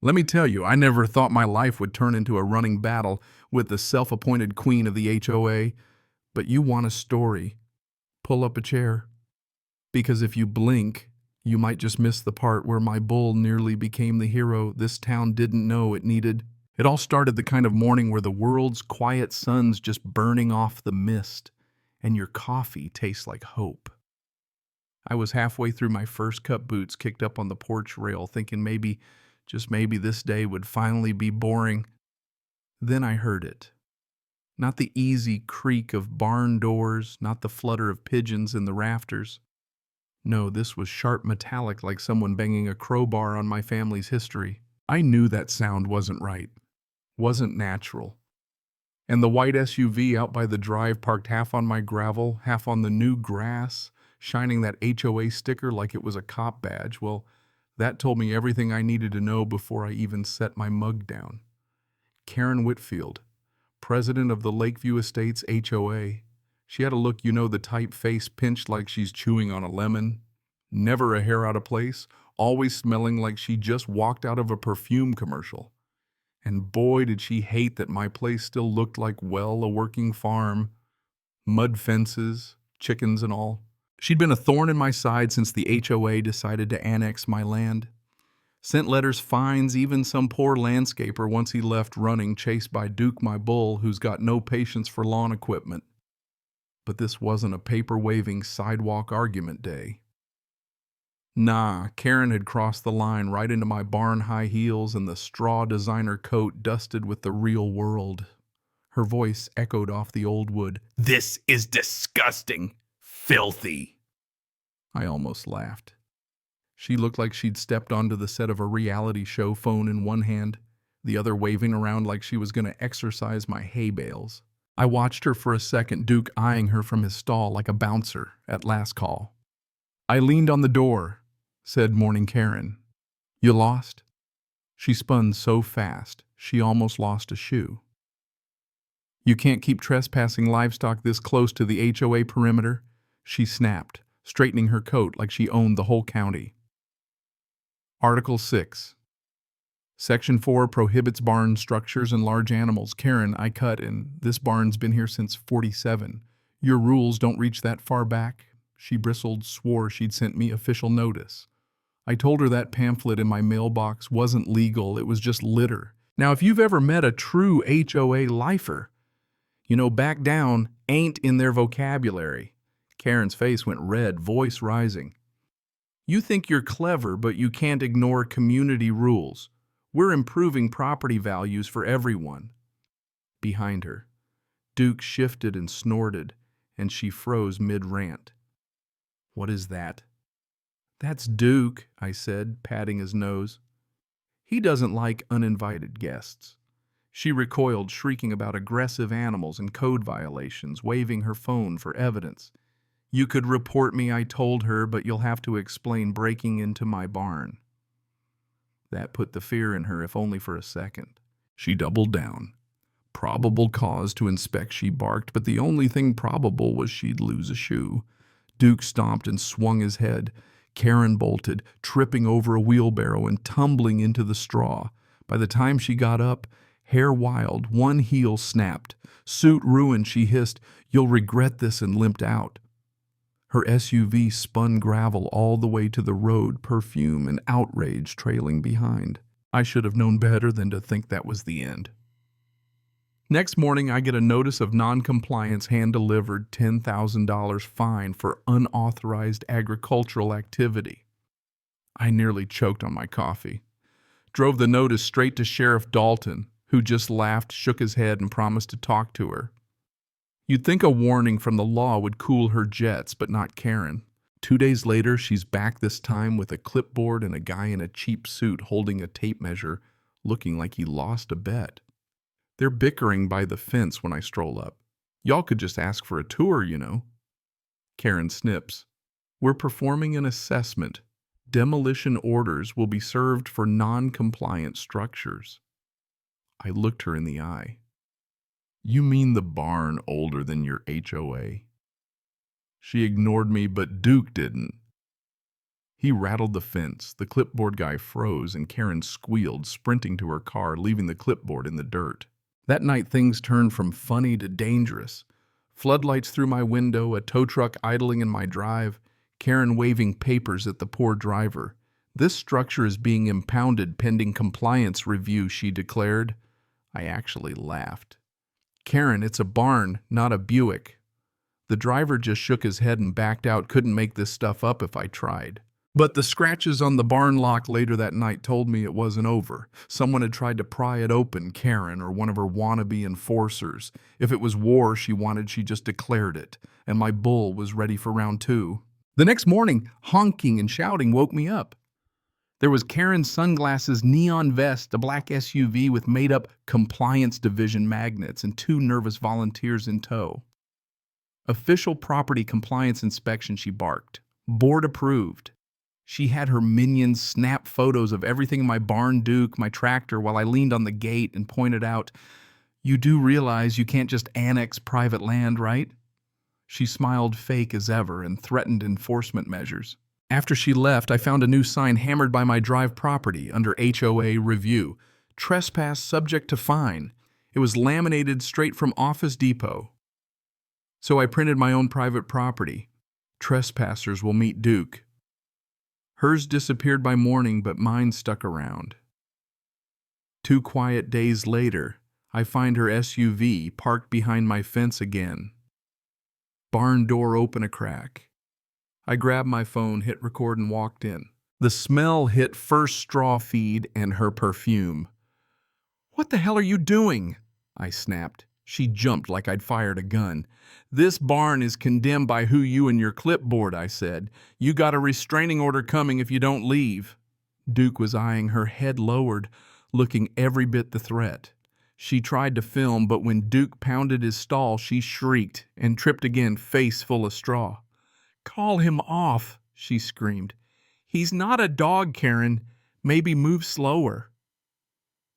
Let me tell you, I never thought my life would turn into a running battle with the self-appointed queen of the HOA. But you want a story. Pull up a chair. Because if you blink, you might just miss the part where my bull nearly became the hero this town didn't know it needed. It all started the kind of morning where the world's quiet sun's just burning off the mist, and your coffee tastes like hope. I was halfway through my first cup boots kicked up on the porch rail, thinking maybe, just maybe this day would finally be boring. Then I heard it. Not the easy creak of barn doors, not the flutter of pigeons in the rafters. No, this was sharp metallic like someone banging a crowbar on my family's history. I knew that sound wasn't right, wasn't natural. And the white SUV out by the drive parked half on my gravel, half on the new grass, shining that HOA sticker like it was a cop badge, well, that told me everything I needed to know before I even set my mug down. Karen Whitfield, president of the Lakeview Estates HOA. She had a look, the type, face pinched like she's chewing on a lemon. Never a hair out of place, always smelling like she just walked out of a perfume commercial. And boy, did she hate that my place still looked like, well, a working farm. Mud fences, chickens and all. She'd been a thorn in my side since the HOA decided to annex my land. Sent letters, fines, even some poor landscaper once he left running, chased by Duke, my bull, who's got no patience for lawn equipment. But this wasn't a paper-waving sidewalk argument day. Nah, Karen had crossed the line right into my barn high heels and the straw designer coat dusted with the real world. Her voice echoed off the old wood. "This is disgusting! Filthy!" I almost laughed. She looked like she'd stepped onto the set of a reality show, phone in one hand, the other waving around like she was going to exercise my hay bales. I watched her for a second, Duke eyeing her from his stall like a bouncer at last call. I leaned on the door, said Morning Karen. "You lost?" She spun so fast, she almost lost a shoe. "You can't keep trespassing livestock this close to the HOA perimeter," she snapped, straightening her coat like she owned the whole county. Article 6. Section 4 prohibits barn structures and large animals. Karen, I cut in. This barn's been here since '47. Your rules don't reach that far back. She bristled, swore she'd sent me official notice. I told her that pamphlet in my mailbox wasn't legal, it was just litter. Now, if you've ever met a true HOA lifer, back down ain't in their vocabulary. Karen's face went red, voice rising. You think you're clever, but you can't ignore community rules. We're improving property values for everyone. Behind her, Duke shifted and snorted, and she froze mid-rant. What is that? That's Duke, I said, patting his nose. He doesn't like uninvited guests. She recoiled, shrieking about aggressive animals and code violations, waving her phone for evidence. You could report me, I told her, but you'll have to explain breaking into my barn. That put the fear in her, if only for a second. She doubled down. Probable cause to inspect, she barked, but the only thing probable was she'd lose a shoe. Duke stomped and swung his head. Karen bolted, tripping over a wheelbarrow and tumbling into the straw. By the time she got up, hair wild, one heel snapped. Suit ruined, she hissed, "You'll regret this," and limped out. Her SUV spun gravel all the way to the road, perfume and outrage trailing behind. I should have known better than to think that was the end. Next morning, I get a notice of non-compliance, hand-delivered, $10,000 fine for unauthorized agricultural activity. I nearly choked on my coffee. Drove the notice straight to Sheriff Dalton, who just laughed, shook his head, and promised to talk to her. You'd think a warning from the law would cool her jets, but not Karen. 2 days later, she's back, this time with a clipboard and a guy in a cheap suit holding a tape measure, looking like he lost a bet. They're bickering by the fence when I stroll up. Y'all could just ask for a tour, Karen snips. We're performing an assessment. Demolition orders will be served for non-compliant structures. I looked her in the eye. You mean the barn older than your HOA? She ignored me, but Duke didn't. He rattled the fence. The clipboard guy froze, and Karen squealed, sprinting to her car, leaving the clipboard in the dirt. That night, things turned from funny to dangerous. Floodlights through my window, a tow truck idling in my drive, Karen waving papers at the poor driver. "This structure is being impounded pending compliance review," she declared. I actually laughed. "Karen, it's a barn, not a Buick." The driver just shook his head and backed out. "Couldn't make this stuff up if I tried." But the scratches on the barn lock later that night told me it wasn't over. Someone had tried to pry it open, Karen or one of her wannabe enforcers. If it was war she wanted, she just declared it. And my bull was ready for round 2. The next morning, honking and shouting woke me up. There was Karen's sunglasses, neon vest, a black SUV with made-up compliance division magnets, and 2 nervous volunteers in tow. "Official property compliance inspection," she barked. "Board approved." She had her minions snap photos of everything in my barn, Duke, my tractor, while I leaned on the gate and pointed out, "You do realize you can't just annex private land, right?" She smiled fake as ever and threatened enforcement measures. After she left, I found a new sign hammered by my drive property under HOA review. "Trespass subject to fine." It was laminated straight from Office Depot. So I printed my own private property. "Trespassers will meet Duke." Hers disappeared by morning, but mine stuck around. 2 quiet days later, I find her SUV parked behind my fence again. Barn door open a crack. I grabbed my phone, hit record, and walked in. The smell hit first straw feed and her perfume. "What the hell are you doing?" I snapped. She jumped like I'd fired a gun. "This barn is condemned by who you and your clipboard," I said. "You got a restraining order coming if you don't leave." Duke was eyeing her, head lowered, looking every bit the threat. She tried to film, but when Duke pounded his stall, she shrieked and tripped again, face full of straw. "Call him off," she screamed. "He's not a dog, Karen. Maybe move slower."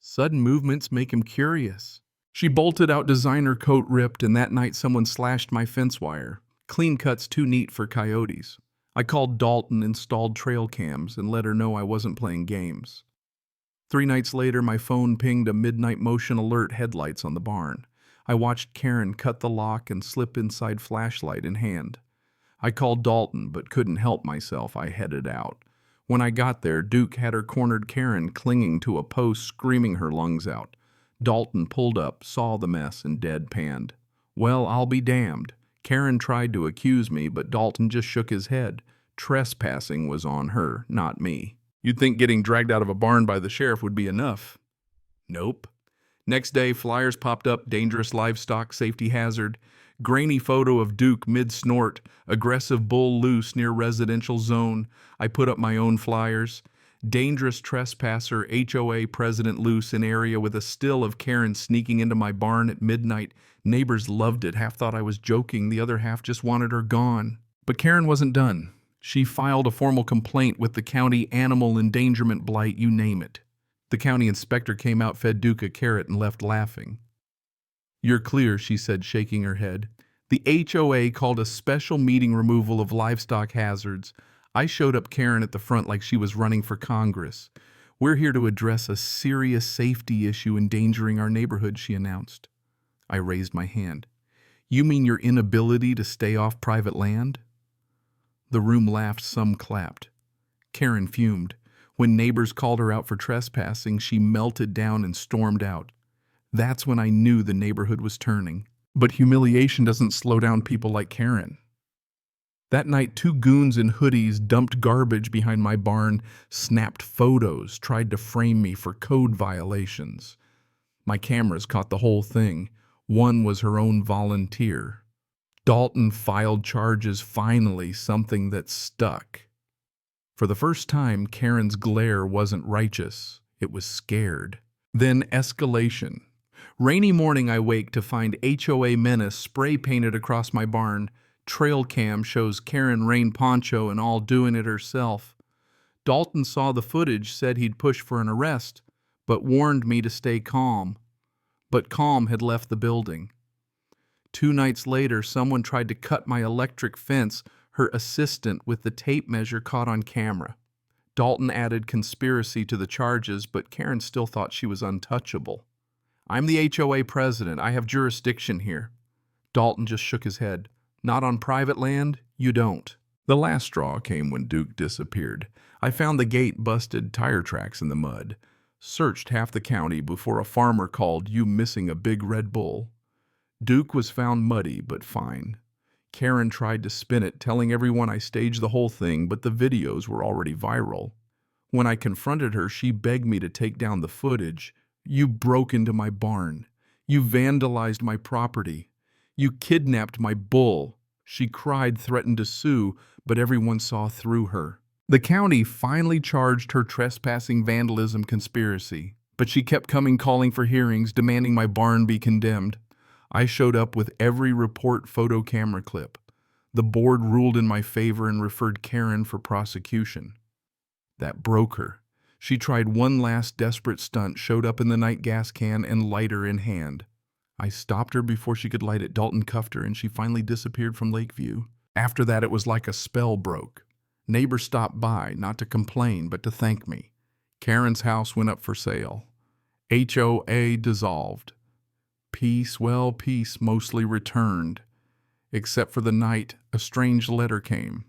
Sudden movements make him curious. She bolted out, designer coat ripped, and that night someone slashed my fence wire. Clean cuts too neat for coyotes. I called Dalton, installed trail cams, and let her know I wasn't playing games. 3 nights later, my phone pinged a midnight motion alert, headlights on the barn. I watched Karen cut the lock and slip inside, flashlight in hand. I called Dalton, but couldn't help myself. I headed out. When I got there, Duke had her cornered Karen clinging to a post, screaming her lungs out. Dalton pulled up, saw the mess, and deadpanned. Well, I'll be damned. Karen tried to accuse me, but Dalton just shook his head. Trespassing was on her, not me. You'd think getting dragged out of a barn by the sheriff would be enough. Nope. Next day, flyers popped up, dangerous livestock, safety hazard. Grainy photo of Duke mid-snort, aggressive bull loose near residential zone. I put up my own flyers. Dangerous trespasser, HOA president loose in area, with a still of Karen sneaking into my barn at midnight. Neighbors loved it, half thought I was joking, the other half just wanted her gone. But Karen wasn't done. She filed a formal complaint with the county, animal endangerment, blight, you name it. The county inspector came out, fed Duke a carrot, and left laughing. "You're clear," she said, shaking her head. The HOA called a special meeting, removal of livestock hazards. I showed up Karen at the front like she was running for Congress. "We're here to address a serious safety issue endangering our neighborhood," she announced. I raised my hand. "You mean your inability to stay off private land?" The room laughed, some clapped. Karen fumed. When neighbors called her out for trespassing, she melted down and stormed out. That's when I knew the neighborhood was turning. But humiliation doesn't slow down people like Karen. That night, 2 goons in hoodies dumped garbage behind my barn, snapped photos, tried to frame me for code violations. My cameras caught the whole thing. One was her own volunteer. Dalton filed charges, finally, something that stuck. For the first time, Karen's glare wasn't righteous. It was scared. Then escalation. Rainy morning, I wake to find HOA menace spray painted across my barn. Trail cam shows Karen rain poncho and all doing it herself. Dalton saw the footage, said he'd push for an arrest, but warned me to stay calm. But calm had left the building. 2 nights later, someone tried to cut my electric fence. Her assistant with the tape measure caught on camera. Dalton added conspiracy to the charges, but Karen still thought she was untouchable. I'm the HOA president. I have jurisdiction here. Dalton just shook his head. Not on private land, you don't. The last straw came when Duke disappeared. I found the gate busted, tire tracks in the mud. Searched half the county before a farmer called you missing a big Red Bull. Duke was found muddy, but fine. Karen tried to spin it, telling everyone I staged the whole thing, but the videos were already viral. When I confronted her, she begged me to take down the footage. You broke into my barn. You vandalized my property. You kidnapped my bull. She cried, threatened to sue, but everyone saw through her. The county finally charged her trespassing, vandalism, conspiracy, but she kept coming, calling for hearings, demanding my barn be condemned. I showed up with every report, photo, camera clip. The board ruled in my favor and referred Karen for prosecution. That broke her. She tried one last desperate stunt, showed up in the night gas can and lighter in hand. I stopped her before she could light it. Dalton cuffed her and she finally disappeared from Lakeview. After that, it was like a spell broke. Neighbors stopped by, not to complain, but to thank me. Karen's house went up for sale. HOA dissolved. Peace, well, peace mostly returned. Except for the night, a strange letter came.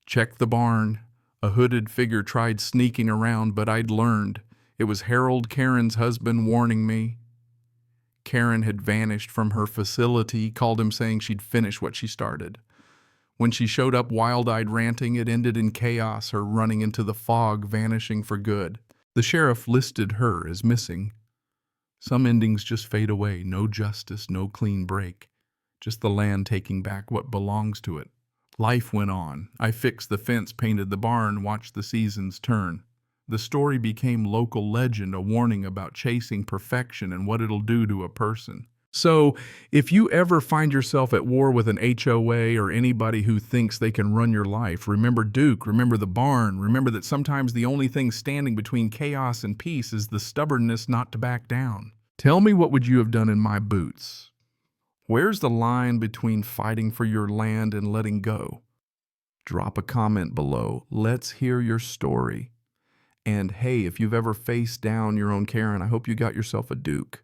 Check the barn. A hooded figure tried sneaking around, but I'd learned. It was Harold, Karen's husband, warning me. Karen had vanished from her facility, called him saying she'd finish what she started. When she showed up wild-eyed ranting, it ended in chaos, her running into the fog, vanishing for good. The sheriff listed her as missing. Some endings just fade away, no justice, no clean break. Just the land taking back what belongs to it. Life went on. I fixed the fence, painted the barn, watched the seasons turn. The story became local legend, a warning about chasing perfection and what it'll do to a person. So, if you ever find yourself at war with an HOA or anybody who thinks they can run your life, remember Duke, remember the barn, remember that sometimes the only thing standing between chaos and peace is the stubbornness not to back down. Tell me, what would you have done in my boots? Where's the line between fighting for your land and letting go? Drop a comment below. Let's hear your story. And hey, if you've ever faced down your own Karen, I hope you got yourself a Duke.